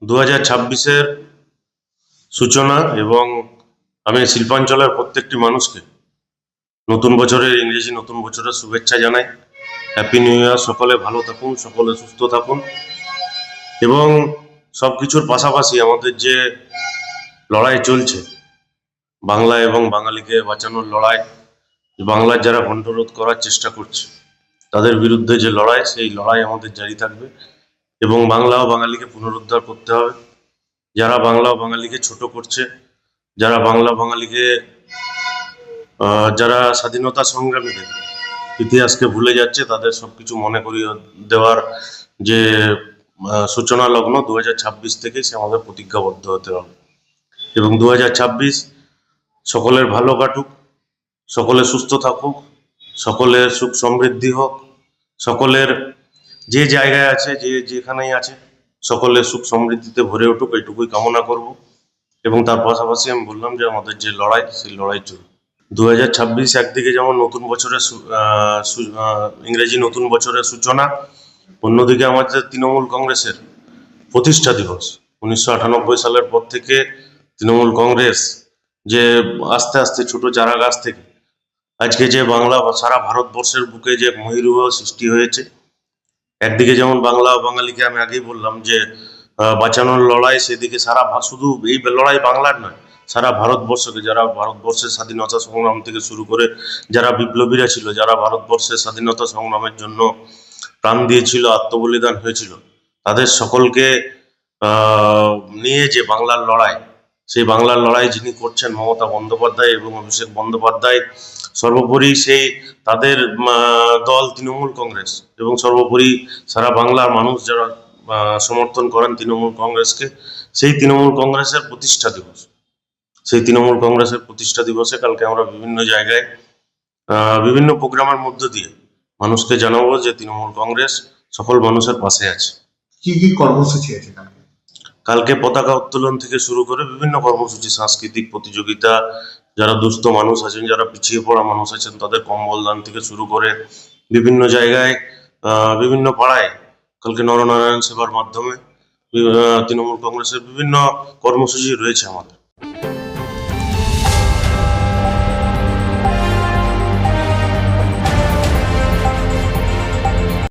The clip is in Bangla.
2026-এর সূচনা এবং আমি শিল্পাঞ্চলের প্রত্যেকটি মানুষকে ইংরেজি নতুন বছরের শুভেচ্ছা জানাই। Happy new year. সকলে ভালো থাকুন, সকলে সুস্থ থাকুন এবং সবকিছুর পাশাপাশি আমাদের যে লড়াই চলছে বাংলা এবং বাঙালিকে বাঁচানোর লড়াই, বাংলার যারা কণ্ঠরোধ করার চেষ্টা করছে তাদের বিরুদ্ধে যে লড়াই, সেই লড়াই আমাদের জারি থাকবে এবং বাংলা ও বাঙালিকে পুনরুদ্ধার করতে হবে। যারা বাংলা ও বাঙালিকে ছোট করছে, যারা বাংলা বাঙালিকে যারা স্বাধীনতা সংগ্রামীদের ইতিহাসকে ভুলে যাচ্ছে, তাদের সবকিছু মনে করিয়ে দেওয়ার যে সূচনা লগ্ন 2026 থেকেই সে আমাদের প্রতিজ্ঞাবদ্ধ হতে হবে এবং 2026 সকলের ভালো কাটুক, সকলে সুস্থ থাকুক, সকলের সুখ সমৃদ্ধি হোক, সকলের যে জায়গায় আছে, যে যেখানেই আছে, সকলের সুখ সমৃদ্ধিতে ভরে উঠুক, এইটুকুই কামনা করব। এবং তার পাশাপাশি আমি বললাম যে আমাদের যে লড়াই, সেই লড়াই চলবে। 2026 একদিকে যেমন নতুন বছরের ইংরেজি নতুন বছরের সূচনা, অন্যদিকে আমাদের তৃণমূল কংগ্রেসের প্রতিষ্ঠা দিবস। 1998 সালের পর থেকে তৃণমূল কংগ্রেস যে আস্তে আস্তে ছোট চারা গাছ থেকে আজকে যে বাংলা সারা ভারতবর্ষের বুকে যে মহীরুহ সৃষ্টি হয়েছে, একদিকে যেমন বাংলা ও বাঙালিকে আমি আগেই বললাম যে বাঁচানোর লড়াই, সেদিকে শুধু এই লড়াই বাংলার নয়, সারা ভারতবর্ষকে, যারা ভারতবর্ষের স্বাধীনতা সংগ্রাম থেকে শুরু করে যারা বিপ্লবীরা ছিল, যারা ভারতবর্ষের স্বাধীনতা সংগ্রামের জন্য প্রাণ দিয়েছিল, আত্মবলিদান হয়েছিল, তাদের সকলকে নিয়ে যে বাংলার লড়াই, সেই বাংলার লড়াই যিনি করছেন মমতা বন্দ্যোপাধ্যায় এবং অভিষেক বন্দ্যোপাধ্যায়, সর্বোপরি সেই তাদের দল তৃণমূল কংগ্রেস এবং সর্বোপরি সারা বাংলার মানুষ যারা সমর্থন করেন তৃণমূল কংগ্রেসকে, সেই তৃণমূল কংগ্রেসের প্রতিষ্ঠা দিবস। সেই তৃণমূল কংগ্রেসের প্রতিষ্ঠা দিবসে কালকে আমরা বিভিন্ন জায়গায় বিভিন্ন প্রোগ্রামের মধ্য দিয়ে মানুষকে জানাবো যে তৃণমূল কংগ্রেস সকল মানুষের পাশে আছে। কি কি কর্মসূচি আছে কালকে পতাকা উত্তোলন থেকে শুরু করে বিভিন্ন কর্মসূচি, সাংস্কৃতিক প্রতিযোগিতা, যারা দুস্থ মানুষ আছেন, যারা পিছিয়ে পড়া মানুষ আছেন, তাদের কম্বল দান থেকে শুরু করে বিভিন্ন জায়গায় বিভিন্ন পাড়ায় কালকে নরনারায়ণ সেবার মাধ্যমে তৃণমূল কংগ্রেসের বিভিন্ন কর্মসূচি রয়েছে আমাদের।